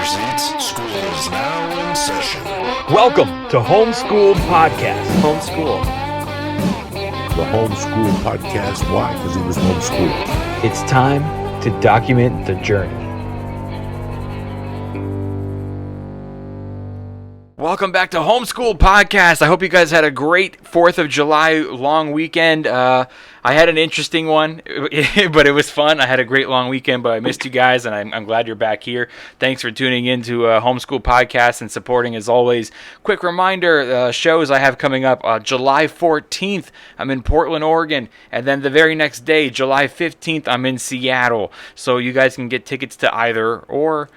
presents School is Now in Session. Welcome to Homeschooled Podcast. Homeschool. The Homeschool Podcast. Why? Because he was homeschooled. It's time to document the journey. Welcome back to Homeschool Podcast. I hope you guys had a great 4th of July long weekend. I had an interesting one, but it was fun. I had a great long weekend, but I missed you guys, and I'm glad you're back here. Thanks for tuning in to Homeschool Podcast and supporting as always. Quick reminder, shows I have coming up. July 14th, I'm in Portland, Oregon, and then the very next day, July 15th, I'm in Seattle. So you guys can get tickets to either or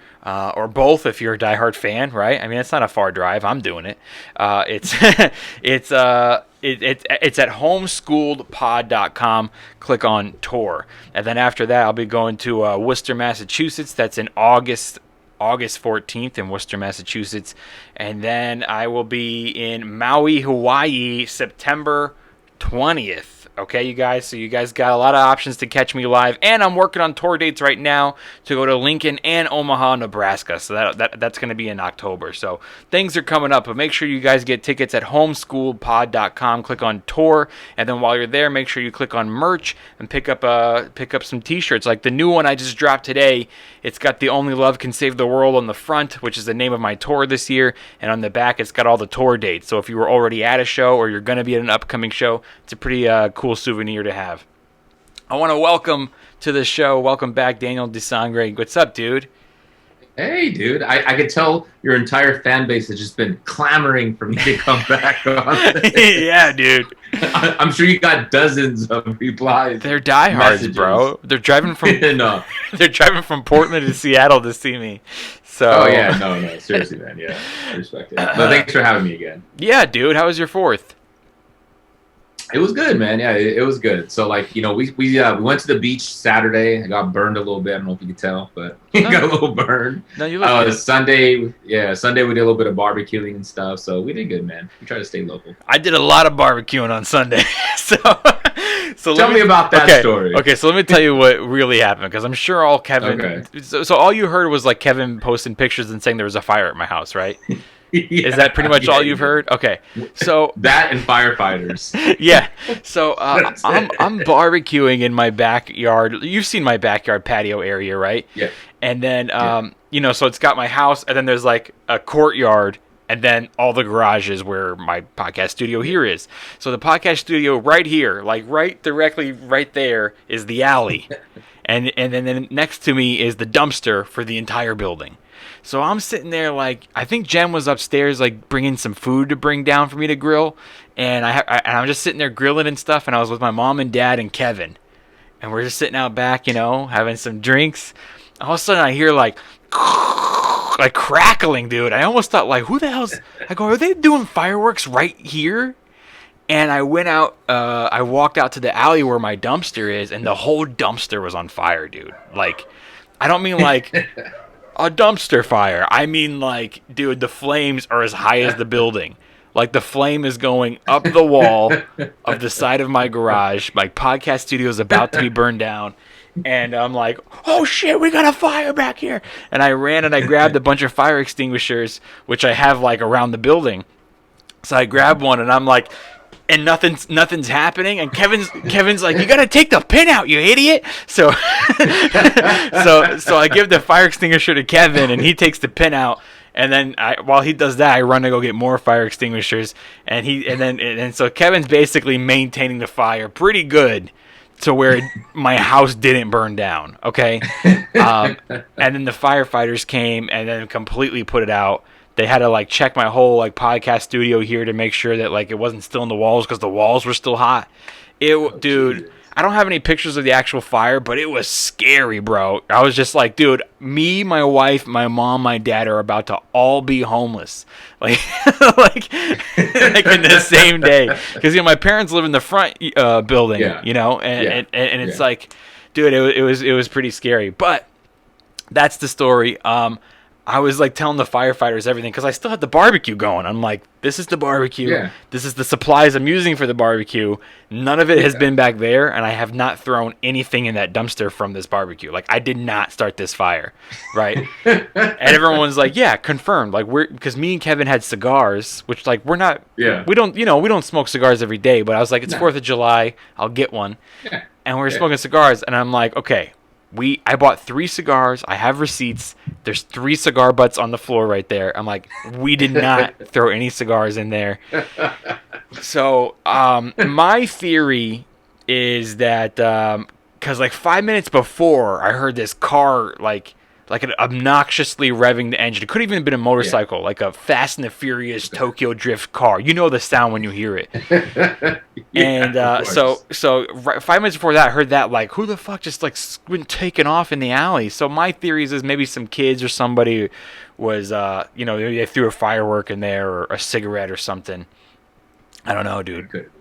both if you're a diehard fan, right? I mean, it's not a far drive. I'm doing it. It's it's at homeschooledpod.com. Click on tour, and then after that, I'll be going to Worcester, Massachusetts. That's in August 14th in Worcester, Massachusetts, and then I will be in Maui, Hawaii, September 20th. Okay, you guys, so you guys got a lot of options to catch me live, and I'm working on tour dates right now to go to Lincoln and Omaha, Nebraska, so that's going to be in October. So things are coming up, but make sure you guys get tickets at homeschooledpod.com. Click on tour, and then while you're there, make sure you click on merch and pick up some t-shirts. Like the new one I just dropped today, it's got "The Only Love Can Save the World" on the front, which is the name of my tour this year, and on the back it's got all the tour dates. So if you were already at a show or you're going to be at an upcoming show, it's a pretty cool souvenir to have. I want to welcome to the show. Welcome back, Daniel De Sangre. What's up, dude? Hey, dude. I could tell your entire fan base has just been clamoring for me to come back on. Yeah, dude. I'm sure you got dozens of replies. They're diehards, bro. They're driving from No. They're driving from Portland to Seattle to see me. So. Oh yeah, no, seriously, man. Yeah, I respect it. But thanks for having me again. Yeah, dude. How was your 4th? It was good, man. Yeah, it was good. So, like, you know, we went to the beach Saturday. I got burned a little bit. I don't know if you could tell, but got a little burned. No, you look good. Sunday we did a little bit of barbecuing and stuff. So we did good, man. We try to stay local. I did a lot of barbecuing on Sunday. so tell me about that story. Okay, so let me tell you what really happened, because I'm sure all Kevin. Okay. So all you heard was like Kevin posting pictures and saying there was a fire at my house, right? Is that pretty much all you've heard? Okay, so that and firefighters. Yeah, so I'm barbecuing in my backyard. You've seen my backyard patio area, right? Yeah. And then you know, so it's got my house, and then there's like a courtyard, and then all the garages where my podcast studio here is. So the podcast studio right here, like right directly right there, is the alley, and then next to me is the dumpster for the entire building. So I'm sitting there, like, I think Jen was upstairs, like, bringing some food to bring down for me to grill, and I'm just sitting there grilling and stuff, and I was with my mom and dad and Kevin, and we're just sitting out back, you know, having some drinks. All of a sudden I hear, like crackling, dude. I almost thought, like, who the hell's... I go, are they doing fireworks right here? And I went out, I walked out to the alley where my dumpster is, and the whole dumpster was on fire, dude. Like, I don't mean, like... a dumpster fire. I mean, like, dude, the flames are as high as the building. Like, the flame is going up the wall of the side of my garage. My podcast studio is about to be burned down. And I'm like, oh, shit, we got a fire back here. And I ran and I grabbed a bunch of fire extinguishers, which I have, like, around the building. So I grabbed one, and I'm like... And nothing's happening, and Kevin's like, you gotta take the pin out, you idiot. So so I give the fire extinguisher to Kevin, and he takes the pin out, and then while he does that, I run to go get more fire extinguishers, and so Kevin's basically maintaining the fire pretty good to where my house didn't burn down. Okay, and then the firefighters came and then completely put it out. They had to, like, check my whole, like, podcast studio here to make sure that, like, it wasn't still in the walls, because the walls were still hot. Dude, Jesus. I don't have any pictures of the actual fire, but it was scary, bro. I was just like, dude, me, my wife, my mom, my dad are about to all be homeless. Like, like in the same day. Because, you know, my parents live in the front building, you know, and it's like, dude, it was pretty scary. But that's the story. I was like telling the firefighters everything because I still had the barbecue going. I'm like, this is the barbecue. Yeah. This is the supplies I'm using for the barbecue. None of it has been back there, and I have not thrown anything in that dumpster from this barbecue. Like, I did not start this fire, right? And everyone's like, yeah, confirmed. Like, because me and Kevin had cigars, which like we don't smoke cigars every day. But I was like, it's 4th of July, I'll get one. Yeah. And we were smoking cigars, and I'm like, okay. I bought 3 cigars. I have receipts. There's 3 cigar butts on the floor right there. I'm like, we did not throw any cigars in there. So my theory is that because like 5 minutes before, I heard this car like an obnoxiously revving the engine. It could have even been a motorcycle, like a Fast and the Furious Tokyo Drift car. You know the sound when you hear it. And so 5 minutes before that, I heard that, like, who the fuck just like went taking off in the alley? So my theory is maybe some kids or somebody was, maybe they threw a firework in there or a cigarette or something. I don't know, dude.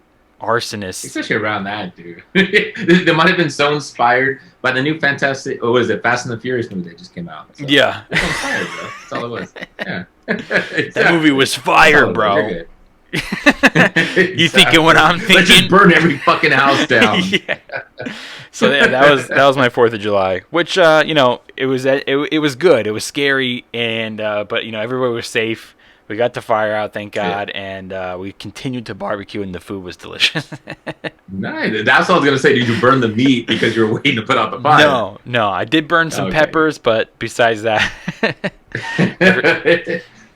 Arsonist. Especially around that, dude. They might have been so inspired by the new Fantastic, what was it, Fast and the Furious movie that just came out. So yeah. It's on fire, bro. That's all it was. Yeah. Exactly. That movie was fire, bro. You thinking what I'm thinking? Let's just burn every fucking house down. Yeah. So yeah, that was my 4th of July, which it was good. It was scary, and but everybody was safe. We got the fire out, thank God, and we continued to barbecue, and the food was delicious. Nice. That's what I was gonna say. Did you burn the meat because you were waiting to put out the fire? No, I did burn some peppers, but besides that,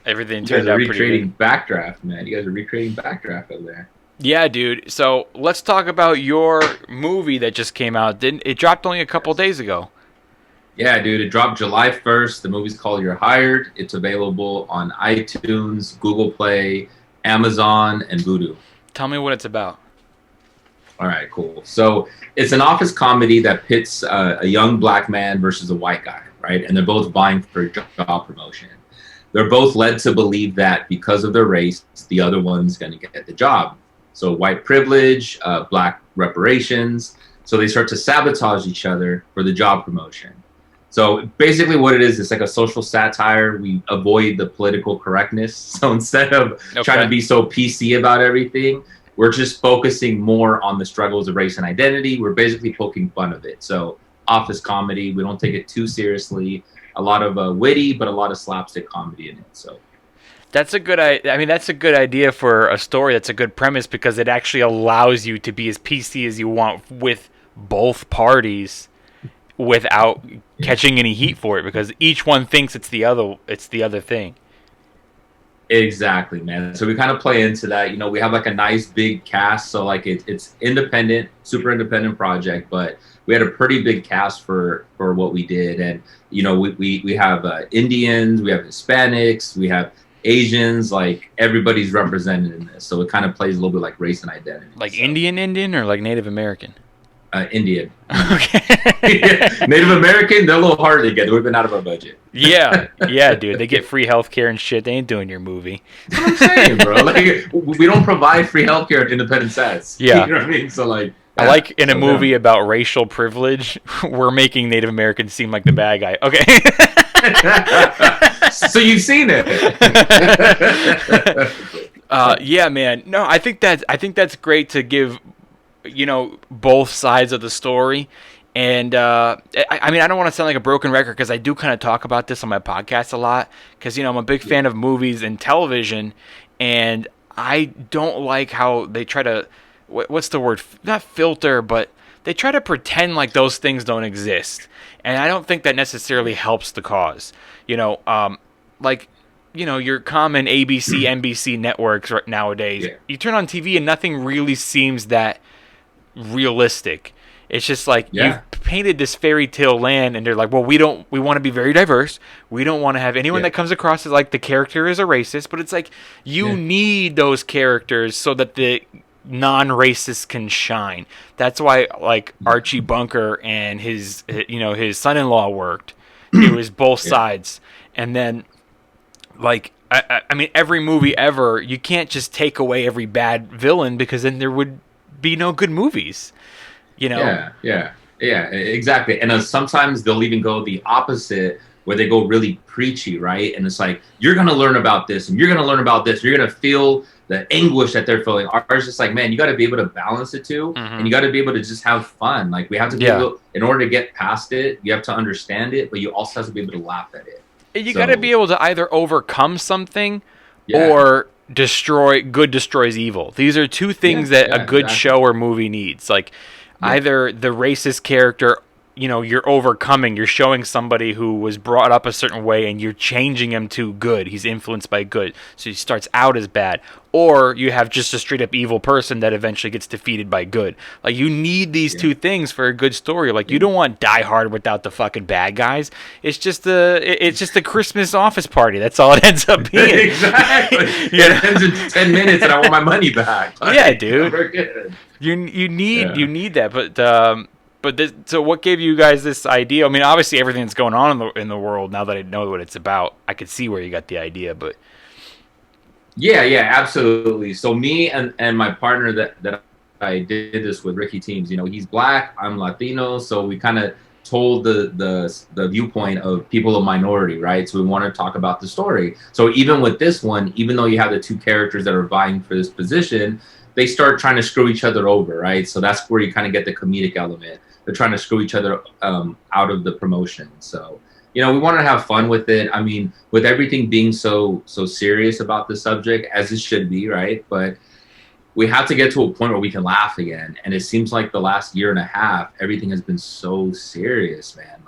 everything turned out pretty good. Recreating Backdraft, man. You guys are recreating Backdraft over there. Yeah, dude. So let's talk about your movie that just came out. It dropped only a couple days ago. Yeah, dude, it dropped July 1st. The movie's called You're Hired. It's available on iTunes, Google Play, Amazon, and Vudu. Tell me what it's about. All right, cool. So it's an office comedy that pits a young black man versus a white guy, right? And they're both vying for a job promotion. They're both led to believe that because of their race, the other one's going to get the job. So white privilege, black reparations. So they start to sabotage each other for the job promotion. So basically what it is, it's like a social satire. We avoid the political correctness. So instead of trying to be so PC about everything, we're just focusing more on the struggles of race and identity. We're basically poking fun of it. So office comedy, we don't take it too seriously. A lot of witty, but a lot of slapstick comedy in it. So that's a good idea for a story. That's a good premise because it actually allows you to be as PC as you want with both parties without catching any heat for it, because each one thinks it's the other thing. Exactly, man. So we kind of play into that. We have like a nice big cast. So like it's independent, super independent project, but we had a pretty big cast for what we did. And we have Indians, we have Hispanics, we have Asians, like everybody's represented in this. So it kind of plays a little bit like race and identity. Like Indian or like Native American? Indian. Okay. Native American, they're a little harder to get. We've been out of our budget. Yeah, dude. They get free healthcare and shit. They ain't doing your movie. That's what I'm saying, bro. Like, we don't provide free healthcare at independent sets. Yeah. You know what I mean? So, like... I like in a movie about racial privilege, we're making Native Americans seem like the bad guy. Okay. So you've seen it. Yeah, man. No, I think that's great to give both sides of the story. And I don't want to sound like a broken record because I do kind of talk about this on my podcast a lot because I'm a big fan of movies and television, and I don't like how they try to what's the word, not filter, but they try to pretend like those things don't exist, and I don't think that necessarily helps the cause. Your common ABC, NBC networks nowadays, you turn on TV and nothing really seems that realistic. It's just like you've painted this fairy tale land, and they're like, well, we want to be very diverse. We don't want to have anyone that comes across as like the character is a racist, but it's like you need those characters so that the non-racists can shine. That's why like Archie Bunker and his son-in-law worked. It was both sides. And then like I mean every movie ever, you can't just take away every bad villain because then there would be no good movies. Yeah, exactly. And sometimes they'll even go the opposite where they go really preachy, right? And it's like, you're going to learn about this and you're going to learn about this. You're going to feel the anguish that they're feeling. Ours is just like, man, you got to be able to balance it too. And you got to be able to just have fun. Like we have to be able, in order to get past it, you have to understand it, but you also have to be able to laugh at it. You got to be able to either overcome something or good destroys evil. These are two things that a good show or movie needs. Like either the racist character, you know, you're overcoming, you're showing somebody who was brought up a certain way and you're changing him to good. He's influenced by good. So he starts out as bad. Or you have just a straight up evil person that eventually gets defeated by good. Like you need these two things for a good story. Like you don't want Die Hard without the fucking bad guys. It's just a Christmas office party. That's all it ends up being. Exactly. It ends in 10 minutes and I want my money back. Like, yeah, dude. You need that, so what gave you guys this idea? I mean, obviously everything that's going on in the world, now that I know what it's about, I could see where you got the idea, but... Yeah, absolutely. So me and my partner that I did this with, Ricky Teams, you know, he's black, I'm Latino, so we kind of told the viewpoint of people of minority, right? So we want to talk about the story. So even with this one, even though you have the two characters that are vying for this position, they start trying to screw each other over, right? So that's where you kind of get the comedic element. They're trying to screw each other out of the promotion. So, you know, we wanted to have fun with it. I mean, with everything being so serious about the subject, as it should be, right? But we have to get to a point where we can laugh again. And it seems like the last year and a half, everything has been so serious, man.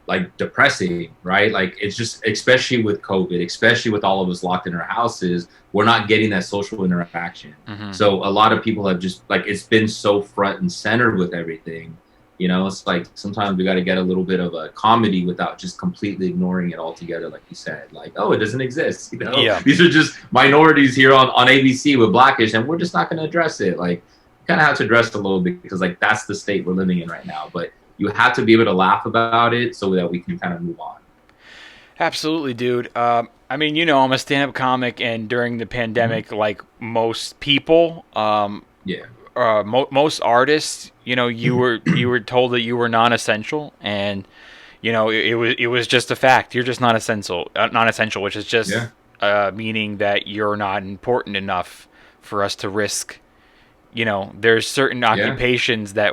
Like depressing, right? Like it's just, especially with COVID, especially with all of us locked in our houses, we're not getting that social interaction. So a lot of people have just like, it's been so front and center with everything. You know, it's like sometimes we got to get a little bit of a comedy without just completely ignoring it altogether. Like you said, like, oh, it doesn't exist. You know, these are just minorities here on ABC with Blackish, and we're just not going to address it. Like, kind of have to address it a little bit because like that's the state we're living in right now. But you have to be able to laugh about it so that we can kind of move on. Absolutely, dude. I mean, you know, I'm a stand-up comic, and during the pandemic, like most people, most artists, you know, you were told that you were non-essential, and you know, it was just a fact. You're just non-essential, which is just meaning that you're not important enough for us to risk. You know, there's certain occupations that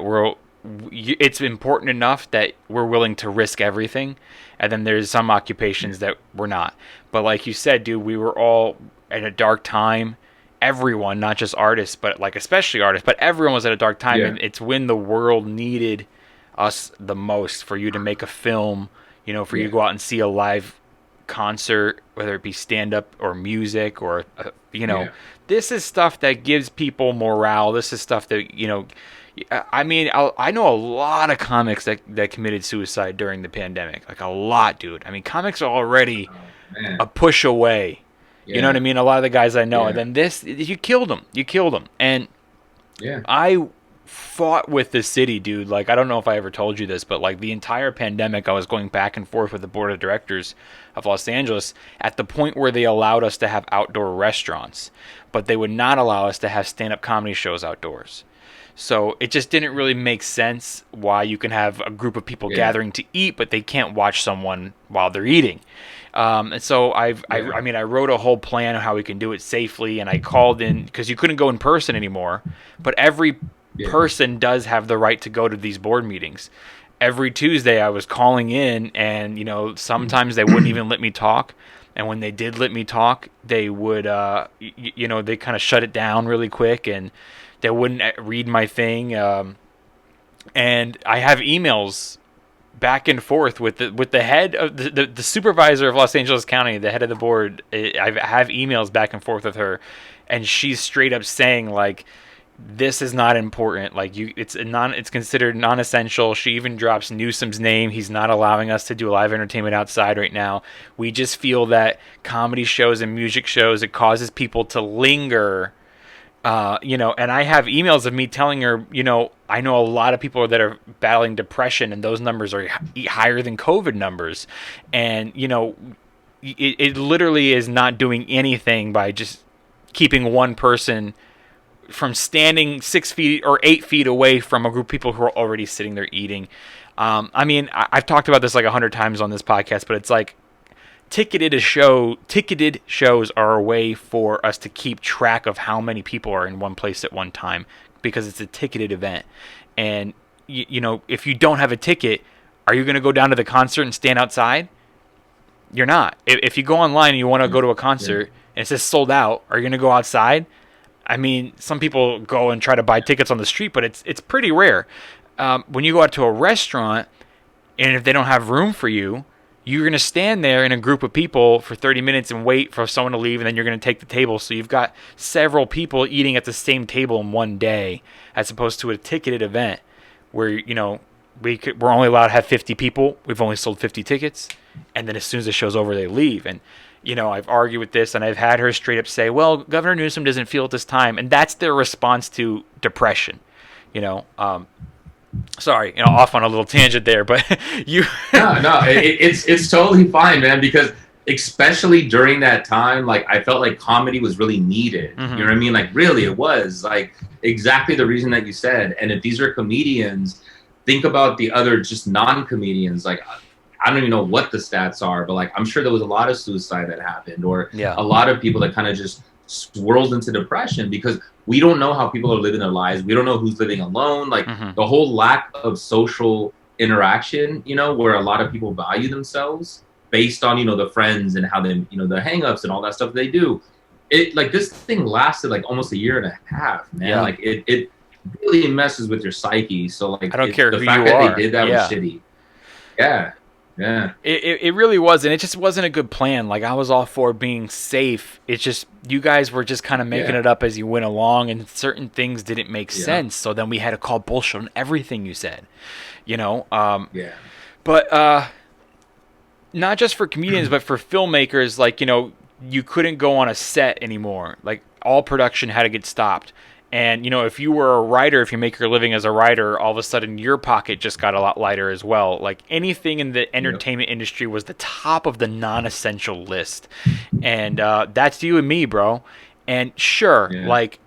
it's important enough that we're willing to risk everything, and then there's some occupations that we're not. But like you said, dude, we were all at a dark time. Everyone, not just artists, but like especially artists, but everyone was at a dark time, and it's when the world needed us the most. For you to make a film, you know, for you to go out and see a live concert, whether it be stand-up or music or you know, this is stuff that gives people morale. This is stuff that, you know, I mean, I know a lot of comics that committed suicide during the pandemic. Like a lot, dude. I mean, comics are already a push away. You know what I mean? A lot of the guys I know. And then this, you killed them. And I fought with the city, dude. Like, I don't know if I ever told you this, but like the entire pandemic, I was going back and forth with the board of directors of Los Angeles at the point where they allowed us to have outdoor restaurants, but they would not allow us to have stand-up comedy shows outdoors. So it just didn't really make sense why you can have a group of people gathering to eat, but they can't watch someone while they're eating. And so I wrote a whole plan on how we can do it safely, and I called in because you couldn't go in person anymore, but every person does have the right to go to these board meetings. Every Tuesday I was calling in, and you know, sometimes they wouldn't even let me talk. And when they did let me talk, they would, you know, they kind of shut it down really quick, and they wouldn't read my thing. And I have emails back and forth with the head of the supervisor of Los Angeles County, the head of the board. I have emails back and forth with her, and she's straight up saying like, this is not important. Like it's considered non-essential. She even drops Newsom's name. He's not allowing us to do live entertainment outside right now. We just feel that comedy shows and music shows, it causes people to linger. You know, and I have emails of me telling her, you know, I know a lot of people that are battling depression, and those numbers are higher than COVID numbers. And, you know, it literally is not doing anything by just keeping one person from standing 6 feet or 8 feet away from a group of people who are already sitting there eating. I mean, I've talked about this like 100 times on this podcast, but it's like ticketed shows are a way for us to keep track of how many people are in one place at one time because it's a ticketed event. And you know, if you don't have a ticket, are you going to go down to the concert and stand outside? You're not. If you go online and you want to go to a concert and it says sold out, are you going to go outside? I mean, some people go and try to buy tickets on the street, but it's pretty rare. When you go out to a restaurant and if they don't have room for you, you're going to stand there in a group of people for 30 minutes and wait for someone to leave, and then you're going to take the table. So you've got several people eating at the same table in one day, as opposed to a ticketed event where, you know, we're only allowed to have 50 people. We've only sold 50 tickets. And then as soon as the show's over, they leave. And, you know, I've argued with this, and I've had her straight up say, well, Governor Newsom doesn't feel at this time. And that's their response to depression, you know. Sorry, you know, off on a little tangent there, but you. No, it's totally fine, man, because especially during that time, like, I felt like comedy was really needed. You know what I mean? Like, really, it was, like, exactly the reason that you said. And if these are comedians, think about the other just non-comedians. Like, I don't even know what the stats are, but, like, I'm sure there was a lot of suicide that happened, or a lot of people that kind of just swirled into depression because we don't know how people are living their lives. We don't know who's living alone. Like, the whole lack of social interaction, you know, where a lot of people value themselves based on, you know, the friends and how they, you know, the hangups and all that stuff they do. It, like, this thing lasted like almost a year and a half, man. Like, it really messes with your psyche. So, like, I don't care the who fact you that are. they did that was shitty. Yeah. It really was, and it just wasn't a good plan. Like, I was all for being safe. It's just you guys were just kind of making it up as you went along, and certain things didn't make sense. So then we had to call bullshit on everything you said, you know. But not just for comedians, but for filmmakers. Like, you know, you couldn't go on a set anymore. Like, all production had to get stopped. And, you know, if you were a writer, if you make your living as a writer, all of a sudden your pocket just got a lot lighter as well. Like, anything in the entertainment industry was the top of the non-essential list. And that's you and me, bro. And sure, like,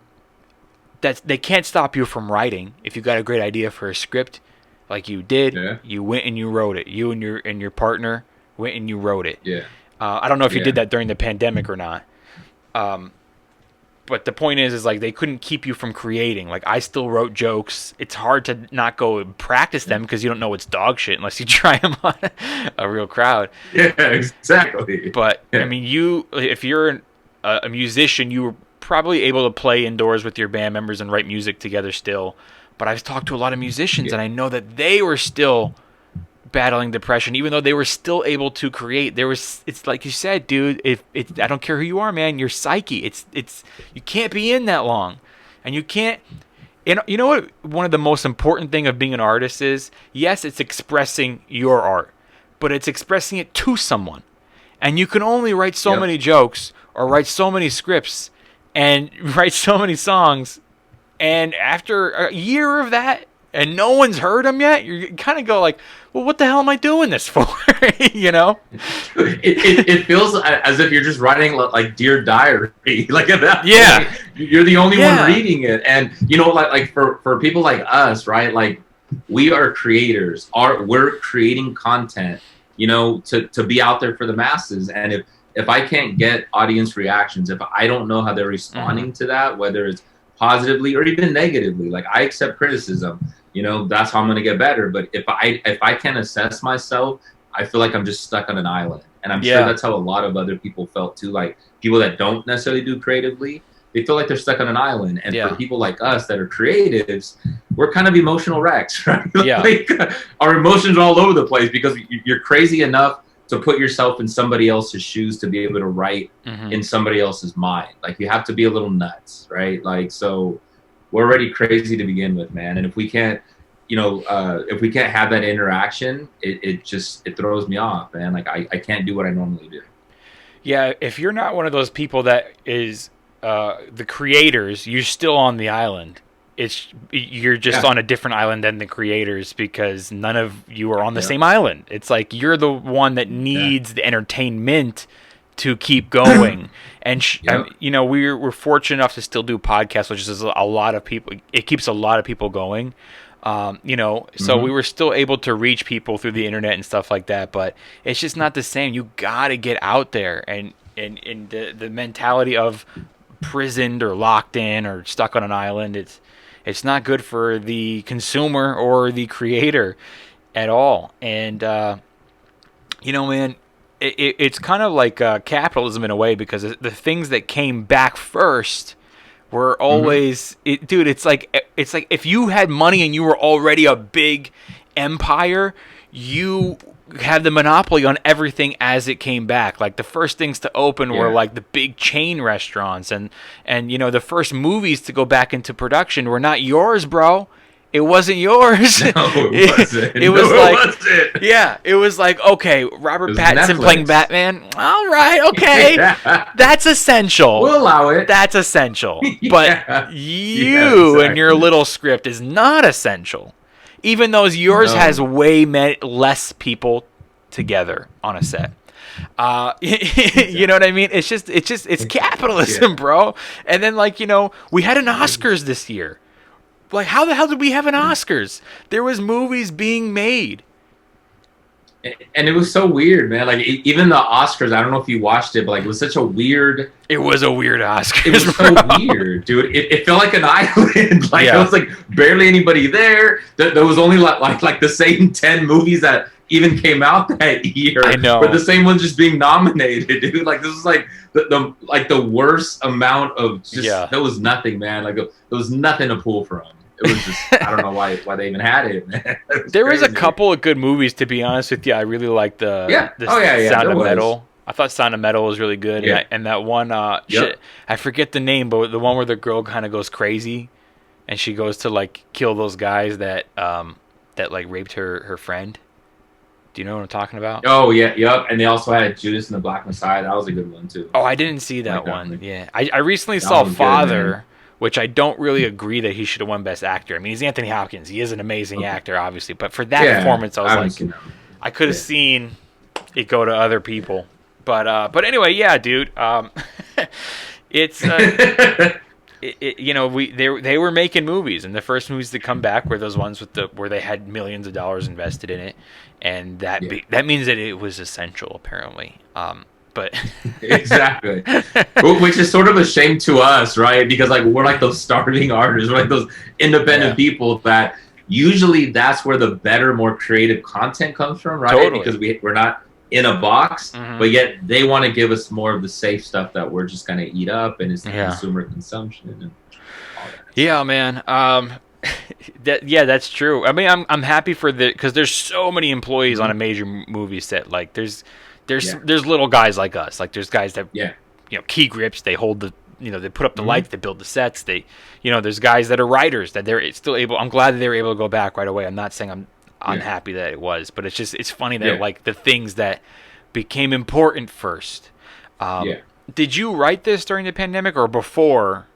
they can't stop you from writing. If you got a great idea for a script, like you did, you went and you wrote it. You and your partner went and you wrote it. I don't know if you did that during the pandemic or not. But the point is like, they couldn't keep you from creating. Like, I still wrote jokes. It's hard to not go and practice them because you don't know it's dog shit unless you try them on a real crowd. Yeah, exactly. But, I mean, if you're a musician, you were probably able to play indoors with your band members and write music together still. But I've talked to a lot of musicians, and I know that they were still battling depression, even though they were still able to create. It's like you said, dude, I don't care who you are, man, your psyche, it's you can't be in that long, and you can't. And you know what, one of the most important thing of being an artist is, yes, it's expressing your art, but it's expressing it to someone. And you can only write so many jokes, or write so many scripts, and write so many songs, and after a year of that and no one's heard them yet, you kind of go like, well, what the hell am I doing this for? You know? It feels as if you're just writing like Dear Diary. Like, at that point, you're the only one reading it. And, you know, like for people like us, right? Like, we are creators. We're creating content, you know, to be out there for the masses. And if I can't get audience reactions, if I don't know how they're responding to that, whether it's positively or even negatively, like, I accept criticism, you know, that's how I'm going to get better. But if I can't assess myself, I feel like I'm just stuck on an island. And I'm sure that's how a lot of other people felt too. Like, people that don't necessarily do creatively, they feel like they're stuck on an island. And for people like us that are creatives, we're kind of emotional wrecks, right? Like, our emotions are all over the place because you're crazy enough to put yourself in somebody else's shoes to be able to write in somebody else's mind. Like, you have to be a little nuts, right? Like, so we're already crazy to begin with, man. And if we can't, you know, if we can't have that interaction, it throws me off, man. Like, I can't do what I normally do. Yeah, if you're not one of those people that is the creators, you're still on the island. You're just on a different island than the creators because none of you are on the same island. It's like you're the one that needs the entertainment to keep going. And you know, we're fortunate enough to still do podcasts, which is a lot of people. It keeps a lot of people going. So we were still able to reach people through the internet and stuff like that, but it's just not the same. You got to get out there, and the mentality of prisoned or locked in or stuck on an island, it's not good for the consumer or the creator at all. And man, it's kind of like capitalism in a way, because the things that came back first were always dude. It's like if you had money and you were already a big empire, you had the monopoly on everything as it came back. Like the first things to open were like the big chain restaurants, and the first movies to go back into production were not yours, bro. It wasn't yours. No, it wasn't. It wasn't. Yeah, it was like, okay, Robert Pattinson playing Batman. All right, okay. That's essential. We'll allow it. That's essential. But you and your little script is not essential. Even though yours has way less people together on a set. You know what I mean? It's capitalism, bro. And then we had an Oscars this year. Like, how the hell did we have an Oscars? There was movies being made. And it was so weird, man. Like, even the Oscars, I don't know if you watched it, but, like, it was such a weird... It was a weird Oscars, It was so weird, dude. It felt like an island. Like, there was, like, barely anybody there. There was only, like the same 10 movies that even came out that year. I know. But the same ones just being nominated, dude. Like, this was, like, the worst amount of just... Yeah. There was nothing, man. Like, there was nothing to pull from. It was just, I don't know why they even had it, man. There was a couple of good movies, to be honest with you. I really liked the Sound of Metal. I thought Sound of Metal was really good. Yeah. And that one, I forget the name, but the one where the girl kind of goes crazy and she goes to, like, kill those guys that like, raped her friend. Do you know what I'm talking about? Oh, yeah, yep. And they also had Judas and the Black Messiah. That was a good one, too. Oh, I didn't see that one. Yeah. I recently saw Father... Good, which I don't really agree that he should have won Best Actor. I mean, he's Anthony Hopkins. He is an amazing actor, obviously. But for that performance, I was like, I could have seen it go to other people. But anyway, yeah, dude. It's they were making movies, and the first movies to come back were those ones where they had millions of dollars invested in it, and that means that it was essential, apparently. But exactly, which is sort of a shame to us, right? Because like we're like those starving artists, we're like those independent people that usually that's where the better, more creative content comes from, right? Totally. Because we're not in a box, but yet they want to give us more of the safe stuff that we're just gonna eat up, and it's consumer consumption and all that. Yeah, man. That's true. I mean, I'm happy for because there's so many employees on a major movie set. Like there's little guys like us. Like there's guys that key grips. They hold the they put up the lights. They build the sets. They there's guys that are writers that they're still able. I'm glad that they were able to go back right away. I'm not saying I'm unhappy that it was, but it's funny that like the things that became important first. Did you write this during the pandemic or before?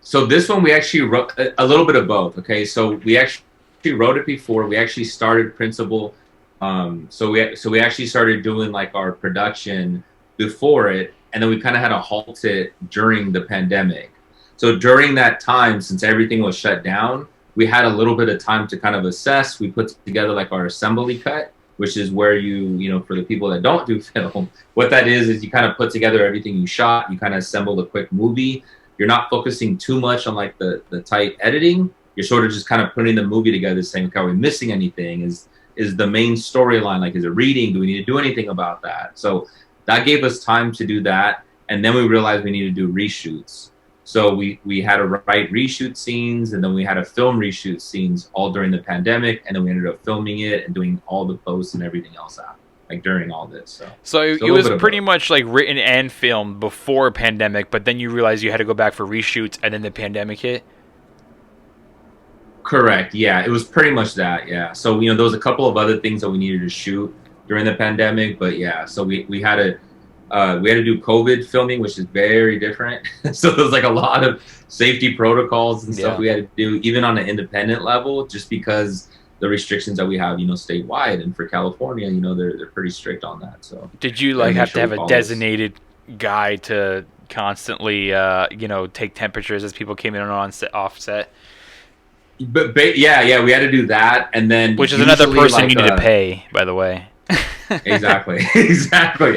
So this one we actually wrote a little bit of both. Okay, so we actually wrote it before. We actually started Principal. So we actually started doing like our production before it, and then we kind of had to halt it during the pandemic. So during that time, since everything was shut down, we had a little bit of time to kind of assess. We put together like our assembly cut, which is where you for the people that don't do film, what that is you kind of put together everything you shot. You kind of assemble a quick movie. You're not focusing too much on like the tight editing. You're sort of just kind of putting the movie together, saying, okay, are we missing anything? Is the main storyline, like, is it reading? Do we need to do anything about that? So that gave us time to do that. And then we realized we needed to do reshoots. So we had to write reshoot scenes, and then we had to film reshoot scenes all during the pandemic. And then we ended up filming it and doing all the posts and everything else out, like during all this. So it was pretty much like written and filmed before pandemic, but then you realized you had to go back for reshoots, and then the pandemic hit? Correct. Yeah, it was pretty much that. Yeah. So there was a couple of other things that we needed to shoot during the pandemic, but yeah. So we had to do COVID filming, which is very different. So there was like a lot of safety protocols and stuff we had to do, even on an independent level, just because the restrictions that we have, statewide, and for California, they're pretty strict on that. So did you have to have a designated guy to constantly take temperatures as people came in and off set? yeah, we had to do that, and then Which is another usually, person like, you need to pay, by the way. Exactly.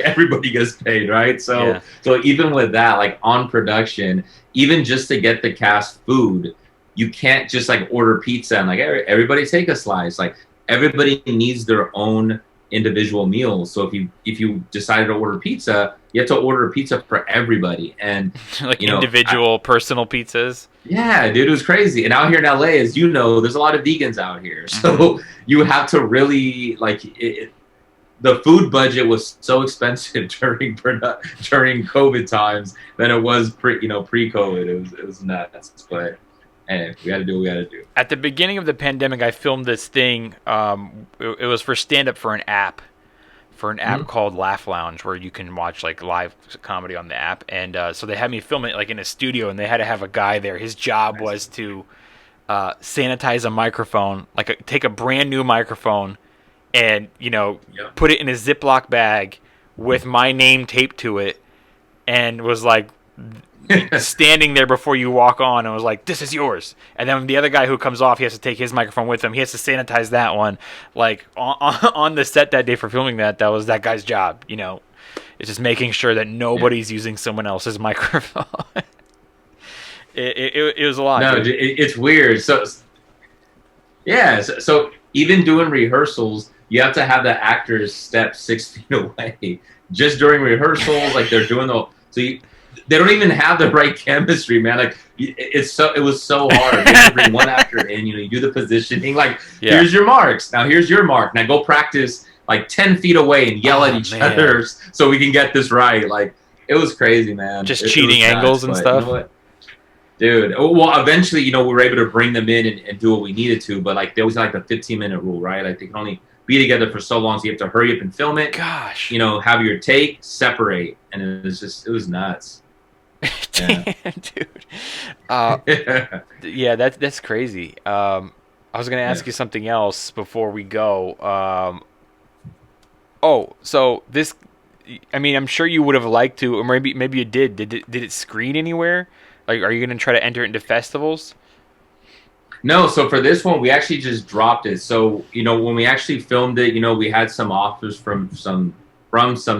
Everybody gets paid, right? So Yeah. so even with that, like on production, even just to get the cast food, you can't just like order pizza and like everybody take a slice. Like everybody needs their own individual meals. So if you decided to order pizza, you have to order a pizza for everybody. And Like you know, individual personal pizzas. yeah, dude, it was crazy. And out here in LA, as you know, there's a lot of vegans out here. So you have to really like the food budget was so expensive during COVID times than it was pre-COVID. It was nuts. But hey, we got to do what we got to do. At the beginning of the pandemic, I filmed this thing. It was for stand-up for an app. Called Laugh Lounge, where you can watch like live comedy on the app. And so they had me film it like in a studio, and they had to have a guy there. His job was to sanitize a microphone, take a brand new microphone, and put it in a Ziploc bag with my name taped to it, and was like standing there before you walk on, and was like, "This is yours." And then the other guy who comes off, he has to take his microphone with him. He has to sanitize that one. Like on the set that day for filming that was that guy's job. It's just making sure that nobody's using someone else's microphone. It was a lot. No, it's weird. So yeah, so even doing rehearsals, you have to have the actors step 6 feet away just during rehearsals. Like they're doing they don't even have the right chemistry, man. Like it was so hard. You have to bring one actor in, you do the positioning. Like, Here's your marks. Now here's your mark. Now go practice like 10 feet away and yell at each other so we can get this right. Like it was crazy, man. Just cheating angles and stuff. You know what? Dude, well, eventually, we were able to bring them in and do what we needed to, but like there was like a 15-minute rule, right? Like they can only be together for so long, so you have to hurry up and film it. Gosh. Have your take, separate, and it was nuts. Damn, dude. Yeah, that's crazy. I was gonna ask you something else before we go. So this, I mean, I'm sure you would have liked to, or maybe you did. Did it screen anywhere? Like, are you gonna try to enter it into festivals? No, so for this one, we actually just dropped it. So, when we actually filmed it, we had some offers from some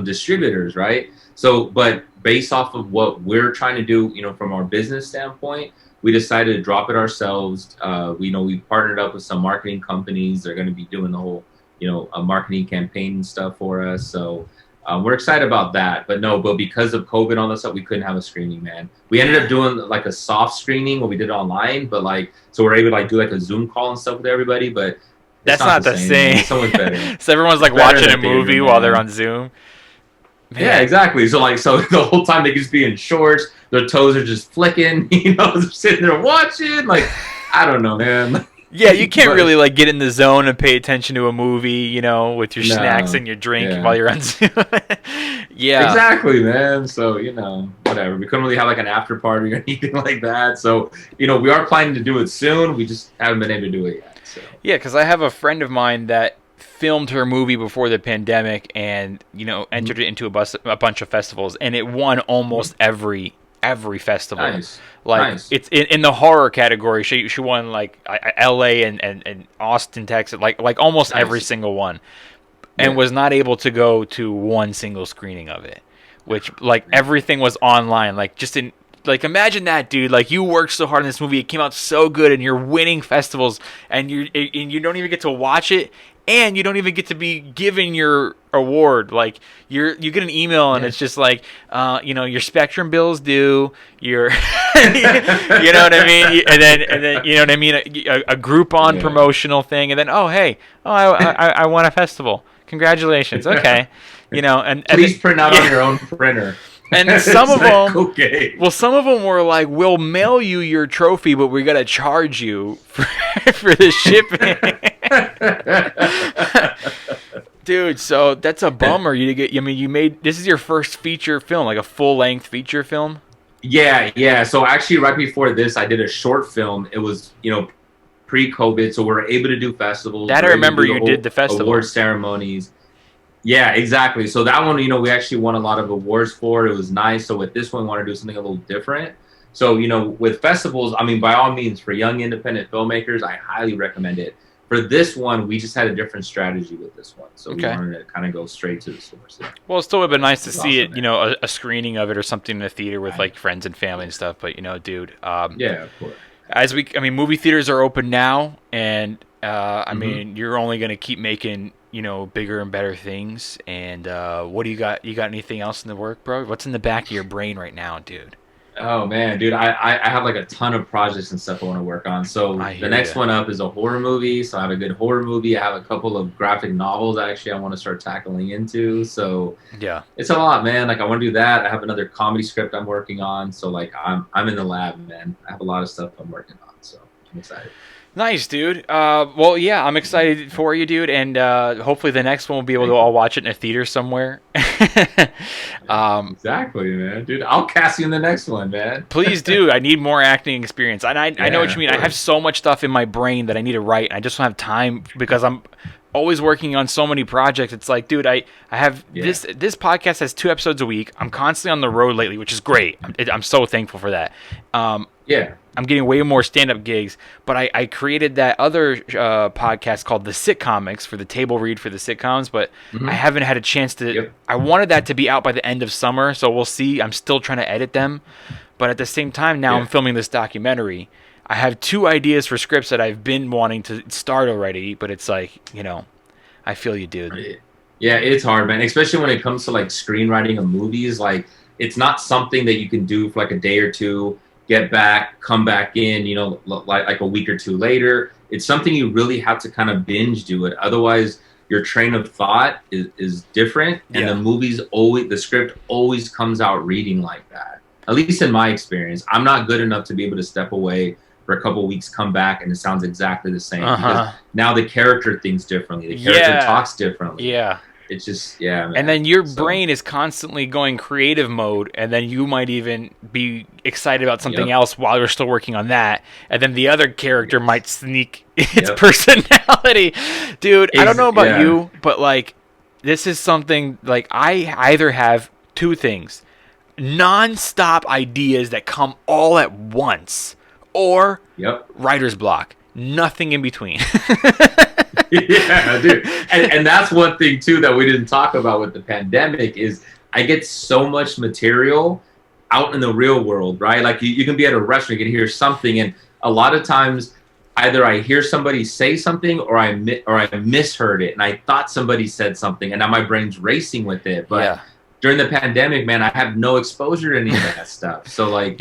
distributors, right? So, but based off of what we're trying to do, from our business standpoint, we decided to drop it ourselves. We partnered up with some marketing companies. They're going to be doing the whole, a marketing campaign and stuff for us. So we're excited about that. But because of COVID and all that stuff, we couldn't have a screening, man. We ended up doing like a soft screening when we did it online, but so we're able to do like a Zoom call and stuff with everybody, but that's not the same. So much better. So everyone's like watching a movie while they're on Zoom. Man. Yeah, exactly. So the whole time they could just be in shorts, their toes are just flicking, sitting there watching. Like, I don't know, man. Yeah, you can't really get in the zone and pay attention to a movie, with your snacks and your drink while you're on Zoom. Yeah. Exactly, man. So, whatever. We couldn't really have an after party or anything like that. So, we are planning to do it soon. We just haven't been able to do it yet. So. Yeah, because I have a friend of mine that filmed her movie before the pandemic and, entered it into a bunch of festivals, and it won almost every festival. Nice. Nice. It's in the horror category. She won L.A. and Austin, Texas, like almost every single one, and was not able to go to one single screening of it, which everything was online. Imagine that, dude. You worked so hard on this movie, it came out so good, and you're winning festivals, and you don't even get to watch it. And you don't even get to be given your award. You get an email and it's just your Spectrum bill's due. Your, you know what I mean. And then you know what I mean. A Groupon promotional thing, and then I won a festival. Congratulations. Okay, and please print out on your own printer. And some of them, some of them were like, "We'll mail you your trophy, but we gotta charge you for the shipping." Dude, so that's a bummer. You made this is your first feature film, like a full-length feature film. Yeah. So actually, right before this, I did a short film. It was pre-COVID, so we were able to do festivals. That I remember you did the festival award ceremonies. Yeah, exactly. So that one, we actually won a lot of awards for. It was nice. So with this one, we want to do something a little different. So, with festivals, I mean, by all means, for young independent filmmakers, I highly recommend it. For this one, we just had a different strategy with this one. So we wanted to kind of go straight to the source. Well, it still would have been nice to see it, a screening of it or something in the theater with like friends and family and stuff. But, dude. Yeah, of course. Movie theaters are open now, and I mean, you're only going to keep making, bigger and better things. And what do you got? You got anything else in the work, bro? What's in the back of your brain right now, dude? Oh man, dude, I have like a ton of projects and stuff I want to work on. So the next one up is a horror movie. So I have a good horror movie. I have a couple of graphic novels actually I want to start tackling into. So yeah, it's a lot, man. Like I want to do that. I have another comedy script I'm working on. So like I'm in the lab, man. I have a lot of stuff I'm working on. So I'm excited. Nice, dude. Well, yeah, I'm excited for you, dude, and hopefully the next one we'll be able to all watch it in a theater somewhere. Exactly, man. Dude, I'll cast you in the next one, man. Please do. I need more acting experience. And I know what you mean. I have so much stuff in my brain that I need to write, and I just don't have time because I'm always working on so many projects. It's like, dude, I have this podcast has 2 episodes a week. I'm constantly on the road lately, which is great. I'm so thankful for that. I'm getting way more stand-up gigs, but I created that other podcast called The Sitcomics for the table read for the sitcoms, but I haven't had a chance to. Yep. I wanted that to be out by the end of summer, so we'll see. I'm still trying to edit them, but at the same time, now I'm filming this documentary. I have 2 ideas for scripts that I've been wanting to start already, but it's like, I feel you, dude. Yeah, it's hard, man, especially when it comes to like screenwriting of movies. Like, it's not something that you can do for like a day or two. Get back, come back in, like a week or 2 later. It's something you really have to kind of binge do it. Otherwise, your train of thought is different, and the script always comes out reading like that. At least in my experience, I'm not good enough to be able to step away for a couple of weeks, come back, and it sounds exactly the same. Because now the character thinks differently. The character talks differently. Yeah. It's just, man. And then your brain is constantly going creative mode, and then you might even be excited about something else while you're still working on that. And then the other character might sneak its personality. Dude, I don't know about you, but like, this is something, like, I either have 2 things. Non-stop ideas that come all at once, or writer's block. Nothing in between. Yeah, dude. And that's one thing, too, that we didn't talk about with the pandemic is I get so much material out in the real world, right? Like you can be at a restaurant, you can hear something, and a lot of times either I hear somebody say something or I misheard it, and I thought somebody said something, and now my brain's racing with it. But during the pandemic, man, I have no exposure to any of that stuff. So, like,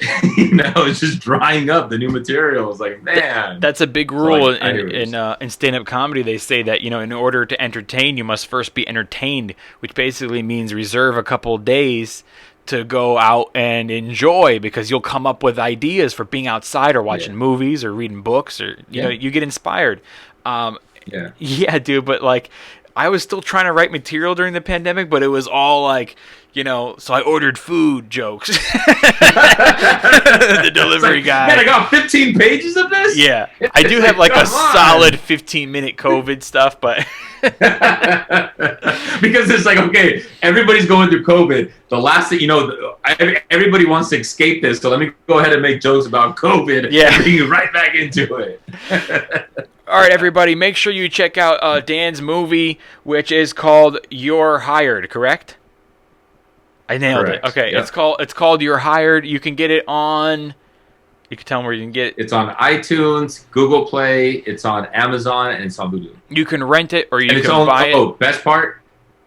it's just drying up the new material. It's like, man, that's a big rule in stand-up comedy. They say that, in order to entertain, you must first be entertained, which basically means reserve a couple of days to go out and enjoy, because you'll come up with ideas for being outside or watching movies or reading books, or you get inspired. Dude, but like, I was still trying to write material during the pandemic, but it was all like, so I ordered food jokes. The delivery guy. Man, I got 15 pages of this? Yeah. I do have like a solid 15-minute COVID stuff, but... Because it's like, okay, everybody's going through COVID. The last thing, everybody wants to escape this, so let me go ahead and make jokes about COVID and bring you right back into it. All right, everybody, make sure you check out Dan's movie, which is called You're Hired, correct? I nailed it. Okay, it's called You're Hired. You can get it on. You can tell them where you can get it. It's on iTunes, Google Play. It's on Amazon, and it's on Vudu. You can rent it, or you can buy it. Oh, best part,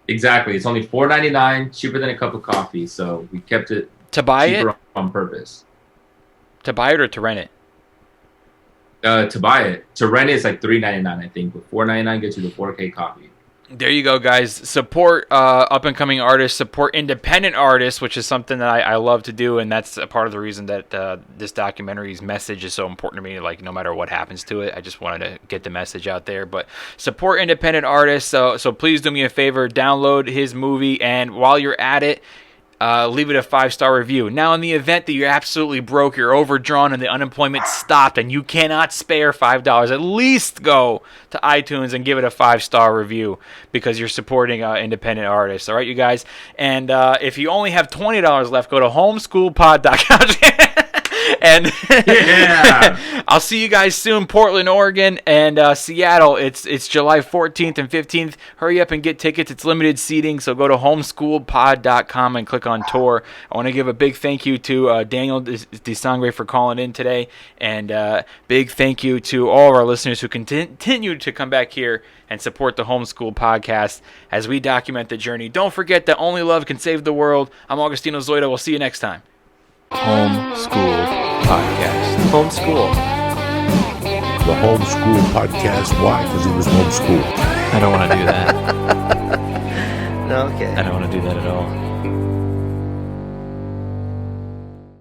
exactly. It's only $4.99, cheaper than a cup of coffee. So we kept it cheaper on purpose. To buy it or to rent it? To buy it. To rent it, it's like $3.99, I think. But $4.99 gets you the 4K copy. There you go, guys. Support up-and-coming artists. Support independent artists, which is something that I love to do, and that's a part of the reason that this documentary's message is so important to me. Like, no matter what happens to it, I just wanted to get the message out there. But support independent artists. So please do me a favor. Download his movie, and while you're at it, leave it a 5-star review. Now, in the event that you're absolutely broke, you're overdrawn, and the unemployment stopped, and you cannot spare $5, at least go to iTunes and give it a 5-star review, because you're supporting independent artists. All right, you guys? And if you only have $20 left, go to homeschoolpod.com. And Yeah. I'll see you guys soon, Portland, Oregon, and Seattle. It's July 14th and 15th. Hurry up and get tickets. It's limited seating, so go to homeschooledpod.com and click on tour. I want to give a big thank you to Daniel De Sangre for calling in today, and big thank you to all of our listeners who continue to come back here and support the Homeschool Podcast as we document the journey. Don't forget that only love can save the world. I'm Augustino Zoida. We'll see you next time. Homeschool Podcast. Homeschool. The homeschool podcast. Why? Because he was homeschooled. I don't want to do that. No, okay. I don't want to do that at all.